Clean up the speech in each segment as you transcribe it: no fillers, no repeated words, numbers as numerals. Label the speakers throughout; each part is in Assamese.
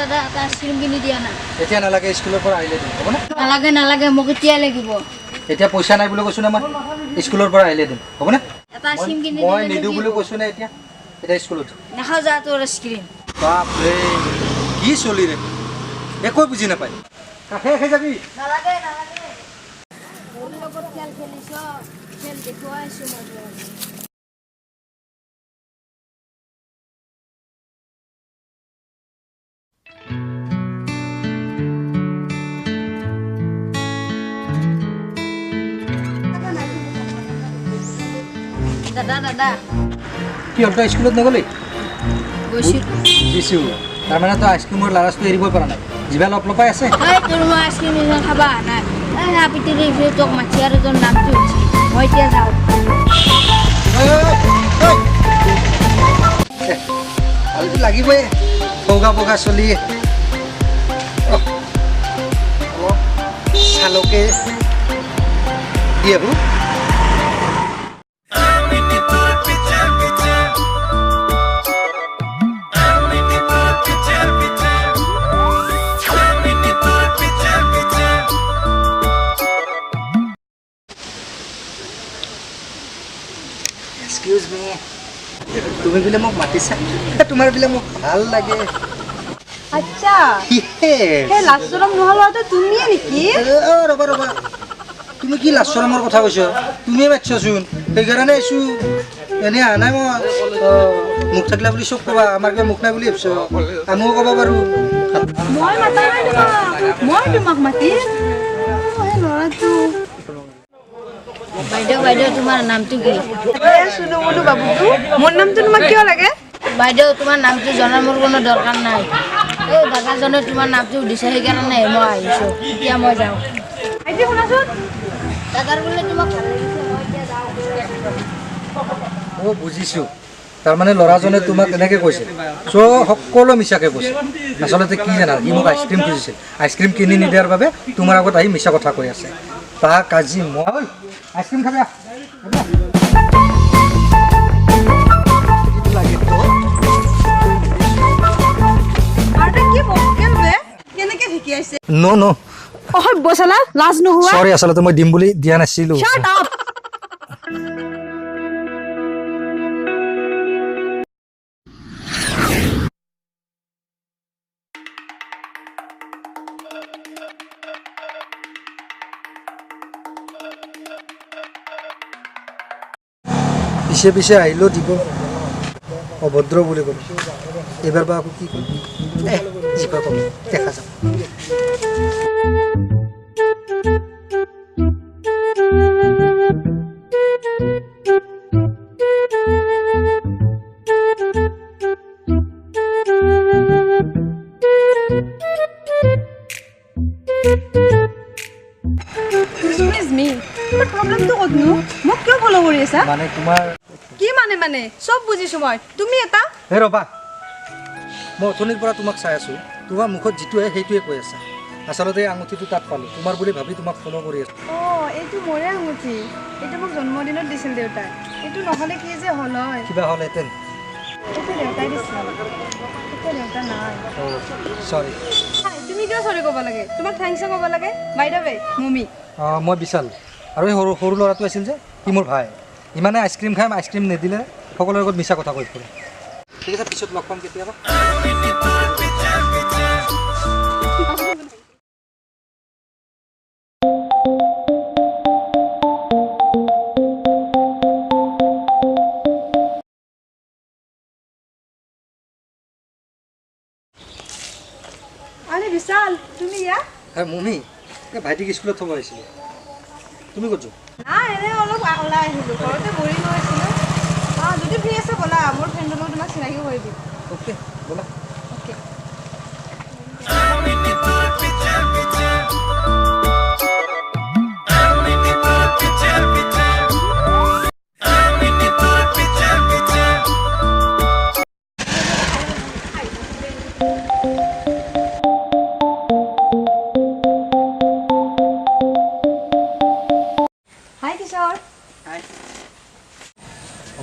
Speaker 1: দাদা এটা আইচক্ৰীম কিনি দিয়া না
Speaker 2: এতিয়া নালাগে স্কুলৰ পৰা আহিলে দিম হ'ব না
Speaker 1: নালাগে নালাগে মোক এতিয়া লাগিব
Speaker 2: এতিয়া পইচা নাই বুলি কৈছো না মই স্কুলৰ পৰা আহিলে দিম হ'ব না
Speaker 1: এটা আইচক্ৰীম কিনি
Speaker 2: মই নিদো বুলি কৈছো না এতিয়া এটা স্কুলত
Speaker 1: নাখাও যা তোৰ আইচক্ৰীম
Speaker 2: বাপ ৰে কি চলি ৰে একো বুজি নাপায় কাষে কাষে যাবি
Speaker 1: নালাগে নালাগে মোৰ লগত খেল খেলিছ খেল দেখুৱাইছো মই দাদা দাদা
Speaker 2: কি হ'ল তই স্কুলত নগলি
Speaker 1: গৈছো
Speaker 2: তাৰমানে তই আইচক্ৰীমৰ লাৰাজটো এৰিবই পৰা নাই জিভা লপলপাই আছে
Speaker 1: তোৰ মই আইচক্ৰীম খাবা নাই পিটিৰি তোক মাতি আৰু তোৰ নামটো হৈছে মই এতিয়া যাওঁ
Speaker 2: আলুটো লাগিবই বগা বগা চলি চালকে দি আহোঁ এক্সকিউজ মি তুমি বোলে মোক মাতিছা তোমাৰ বোলে মোক ভাল লাগে
Speaker 3: আচ্ছা সেই লাষ্টৰম নহ'লতে তুমিয়ে নেকি
Speaker 2: ৰ'বা ৰ'বা তুমি কি লাষ্টৰমৰ কথা কৈছা তুমিয়ে মাতিছাচোন সেইকাৰণে আহিছোঁ এনেই অহা নাই মই মুখ থাকিলা বুলি চব ক'বা আমাৰ কিবা মুখ নাই বুলি ভাবিছ আমিও ক'ব পাৰোঁ
Speaker 3: মই মাতা নাই মই তোমাক মাতিম সেই ল'ৰাটো
Speaker 1: বাইদেউ বাইদেউ তোমাৰ নামটো কি
Speaker 3: শুনো বোলো বাবুটো মোৰ নামটো তোমাক কিয় লাগে
Speaker 1: বাইদেউ তোমাৰ নামটো জনাৰ মোৰ কোনো দৰকাৰ নাই এই দাদাজনে তোমাৰ নামটো সুধিছে সেইকাৰণে মই আহিছোঁ এতিয়া মই যাওঁ
Speaker 3: আইটি শুনাচোন
Speaker 1: দাদাৰ বোলে তোমাক ভাল লাগিছে মই এতিয়া যাওঁ
Speaker 2: মই বুজিছোঁ তাৰমানে ল'ৰাজনে তোমাক এনেকৈ কৈছে চ' সকলো মিছাকৈ কৈছে আচলতে কি জানা সি মোক আইচক্ৰীম খুজিছিল আইচক্ৰীম কিনি নিদিয়াৰ বাবে তোমাৰ আগত আহি মিছা কথা কৈ আছে তাক আজি মই আইচক্ৰীম খাবি চৰি আচলতে মই দিম বুলি দিয়া নাছিলোঁ পিছে পিছে আহিলেও দিব অভদ্ৰ বুলি ক'লো এইবাৰ বা আকৌ কি ক'ম যিবা ক'ম দেখা যাব মানে তোমাৰ
Speaker 3: কি মানে চব বুজিছো মই তুমি এটা
Speaker 2: হে ৰ'বা মই অথনিৰ পৰা তোমাক চাই আছোঁ তোমাৰ মুখত যিটো আহে সেইটোৱে কৈ আছা আচলতে এই আঙুঠিটো তাত পালোঁ তোমাৰ বুলি ভাবি তোমাক ফ'ল' কৰি আছোঁ
Speaker 3: এইটো মোৰে আঙুঠি এইটো মোক জন্মদিনত দিছিল দেউতাই এইটো নহ'লে কি যে হ'ল হয়
Speaker 2: কিবা হ'লহেঁতেন
Speaker 3: এইটো দেউতাই দিছিল এতিয়া দেউতা নাই
Speaker 2: চৰি
Speaker 3: তুমি কিয় চৰি ক'ব লাগে তোমাক থেংকছ ক'ব লাগে বাইদেউ মমি
Speaker 2: মই বিশাল আৰু এই সৰু সৰু ল'ৰাটো আছিল যে সি মোৰ ভাই ইমানে আইচক্ৰীম খাম আইচক্ৰীম নিদিলে সকলোৰে আগত মিছা কথা কৈ ফুৰে ঠিক আছে পিছত লগ পাম কেতিয়াবা
Speaker 3: আরে বিশাল তুমি ইয়া
Speaker 2: হ্যাঁ মমি ভাইটিক স্কুলত থ'ব আহিছিলোঁ তুমি ক'ত যোৱা
Speaker 3: নাই এনে অলপ ওলাই আহিলোঁ ঘৰতে বহি লৈ আছিলোঁ যদি ফ্ৰী আছে ব'লা মোৰ ফ্ৰেণ্ডৰ লগত তোমাক চিনাকি কৰি দিম
Speaker 2: অ'কে ব'লা
Speaker 3: অ'কে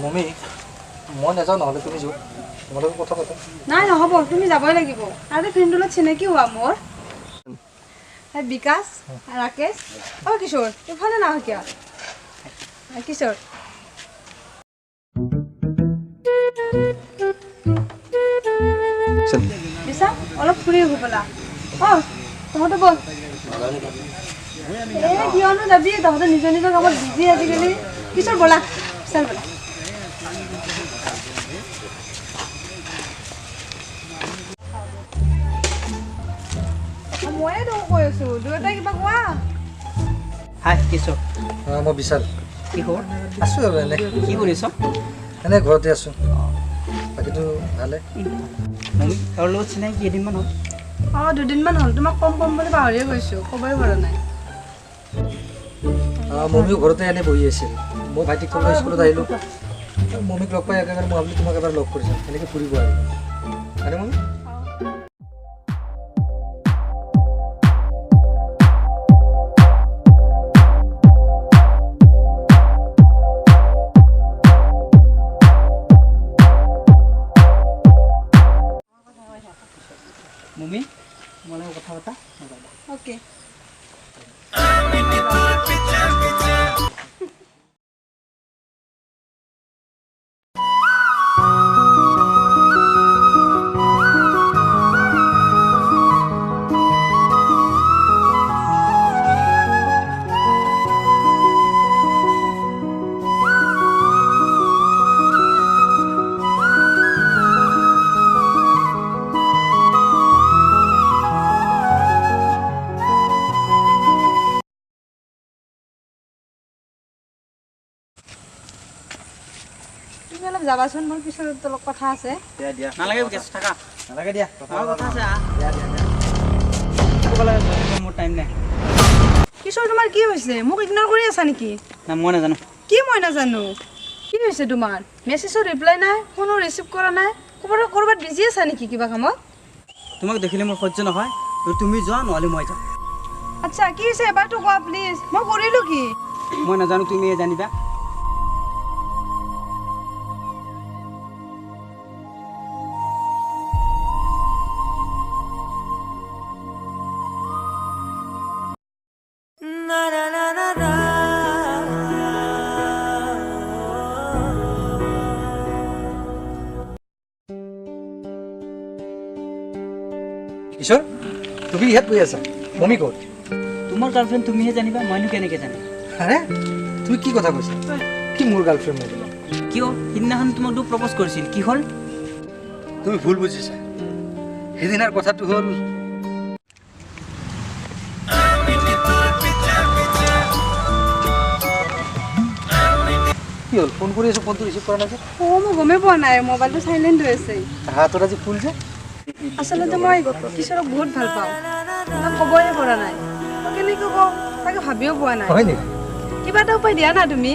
Speaker 2: মমি মই নাযাওঁ নহ'লে তুমি যোৱা তোমালোকে কথা পাতা
Speaker 3: নাই নহ'ব তুমি যাবই লাগিব আৰু ফ্ৰেণ্ডৰ লগত চিনাকি হোৱা মোৰ বিকাশ ৰাকেশ কিশোৰ ইফালে নাহ কিয় কিশোৰ বিশা অলপ ফুৰি আহো ব'লা তহঁতে বল কিয়নো যাবি তহঁতে নিজৰ নিজৰ কামত বিজি আজিকালি কিশোৰ ব'লা বিশাল ব'লা ময়ে তো কৈ আছো দুয়োটাই কিবা কোৱা
Speaker 4: হাই কিশোৰ
Speaker 2: মই বিশাল
Speaker 4: কি খবৰ
Speaker 2: আছোঁ আৰু এনে
Speaker 4: কি কৰিছ
Speaker 2: এনে ঘৰতে আছোঁ বাকীটো ভালে
Speaker 4: মমি তাৰ লগত চিনাকি কেইদিনমান হ'ল
Speaker 3: দুদিনমান হ'ল তোমাক কম বুলি পাহৰিয়ে গৈছোঁ ক'বই পৰা নাই
Speaker 2: মমিও ঘৰতে এনে বহি আছিল মই ভাইটিক ক'বলৈ স্কুলত আহিলোঁ মমিক লগ পাই একেবাৰে মই ভাবিলোঁ তোমাক এবাৰ লগ কৰিছোঁ এনেকৈ ফুৰিব আহিলোঁ হয়নে মমি
Speaker 4: মমি তোমাৰ লগত কথা পতা
Speaker 3: অ'কে তুমি অলপ যাবাচোন মোৰ পিছত অলপ কথা আছে
Speaker 4: দিয়া দিয়া নালাগে বিকাশ থাকা
Speaker 2: নালাগে দিয়া
Speaker 4: আৰু কথা আছে
Speaker 2: দিয়া দিয়া দিয়া
Speaker 4: ক'ব লাগে মোৰ টাইম নাই
Speaker 3: কিশোৰ তোমাৰ কি হৈছে মোক ইগন'ৰ কৰি আছা নেকি
Speaker 4: না মই নাজানো
Speaker 3: কি মই নাজানো কি হৈছে তোমাৰ মেছেজৰ ৰিপ্লাই নাই ফোনো ৰিচিভ কৰা নাই ক'ৰবাত বিজি আছা নেকি কিবা কামত
Speaker 4: তোমাক দেখিলে মোৰ সহ্য নহয় তুমি যোৱা নহ'লে মই যাওঁ
Speaker 3: আচ্ছা কি হৈছে এবাৰতো কোৱা প্লিজ মই কৰিলোঁ কি
Speaker 4: মই নাজানো তুমিয়ে জানিবা
Speaker 2: কিশোৰ তুমি ইয়াত বহি আছা মমি ক'ত
Speaker 4: তোমাৰ গাৰ্লফ্ৰেণ্ড তুমিহে জানিবা মইনো কেনেকৈ জানিম
Speaker 2: আৰে তুমি কি কথা কৈছা কি মোৰ গাৰ্লফ্ৰেণ্ড মোৰ
Speaker 4: কিয় সিদিনাখন তোমাক প্ৰপ'জ কৰিছিল কি হ'ল
Speaker 2: তুমি ভুল বুজিছা সেইদিনাৰ কথাটো হ'ল কি হ'ল ফোন কৰি আছোঁ ফোনটো ৰিচিভ কৰা নাই যে
Speaker 3: মই গমেই পোৱা নাই মোবাইলটো চাইলেণ্ট হৈ আছে
Speaker 2: হাতত আজি ফুল যে
Speaker 3: আচলতে মই কিশোৰক বহুত ভাল পাওঁ তাক ক'বই পৰা নাই মই কেনেকৈ কওঁ তাকে ভাবিও পোৱা নাই
Speaker 2: হয় নেকি
Speaker 3: কিবা এটা উপায় দিয়া না তুমি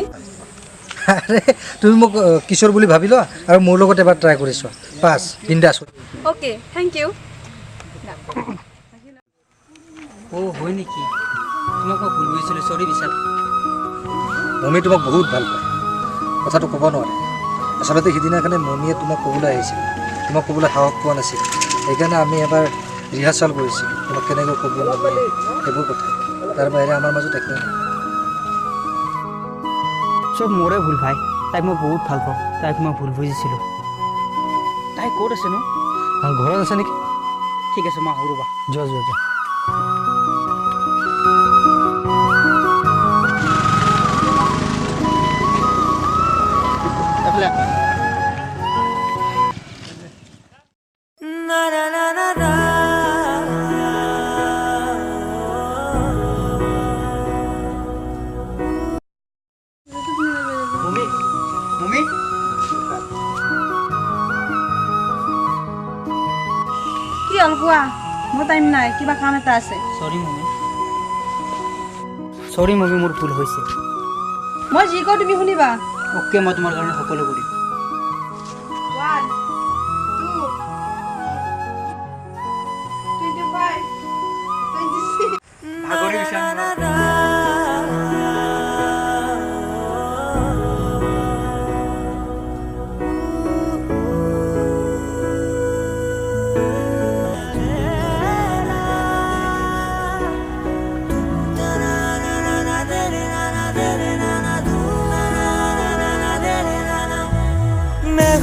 Speaker 2: আৰে তুমি মোক কিশোৰ বুলি ভাবি লোৱা আৰু মোৰ লগত এবাৰ ট্ৰাই কৰি চোৱা পাছ বিন্দাছ
Speaker 3: অ'কে থেংক ইউ
Speaker 4: হয় নেকি তোমাক মই ভুল বুজিছিলোঁ চৰি বিশাল
Speaker 2: মমি তোমাক বহুত ভাল পায় কথাটো ক'ব নোৱাৰে আচলতে সিদিনাখনে মমিয়ে তোমাক ক'বলৈ আহিছিল তোমাক ক'বলৈ সাহস পোৱা নাছিল সেইকাৰণে আমি এবাৰ ৰিহাৰ্চেল কৰিছিলোঁ তোমাক কেনেকৈ ক'ব লাগে সেইবোৰ কথা তাৰ বাহিৰে আমাৰ মাজত একো নাই
Speaker 4: চব মোৰে ভুল ভাই তাইক মই বহুত ভাল পাওঁ তাইক মই ভুল বুজিছিলোঁ তাই ক'ত আছে নো
Speaker 2: ঘৰত আছে নেকি
Speaker 4: ঠিক আছে মই আহোঁ ৰ'বা
Speaker 2: যোৱা যোৱা যোৱা
Speaker 4: মমি মমি
Speaker 3: কি হ'ল কোৱা মোৰ টাইম নাই কিবা কাম এটা আছে
Speaker 4: চৰি মমি মোৰ ভুল হৈছে
Speaker 3: মই যি কওঁ তুমি শুনিবা
Speaker 4: অ'কে মই তোমাৰ কাৰণে সকলো কৰিম
Speaker 3: 1 2 25 26
Speaker 4: ভাগৰি গৈছা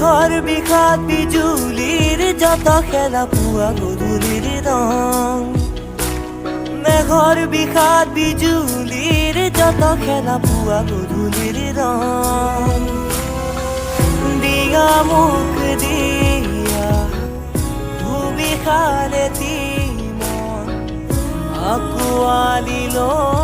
Speaker 5: মেঘৰ বিষাদ বিজুলীৰ যত খেলা পুৱা গধূলিৰ ৰং মেঘৰ বিষাদ বিজুলীৰ যত খেলা পুৱা গধূলিৰ ৰং দিয়া মুখ দিয়া ভূমি খালে মন আঁকোৱালি লৈ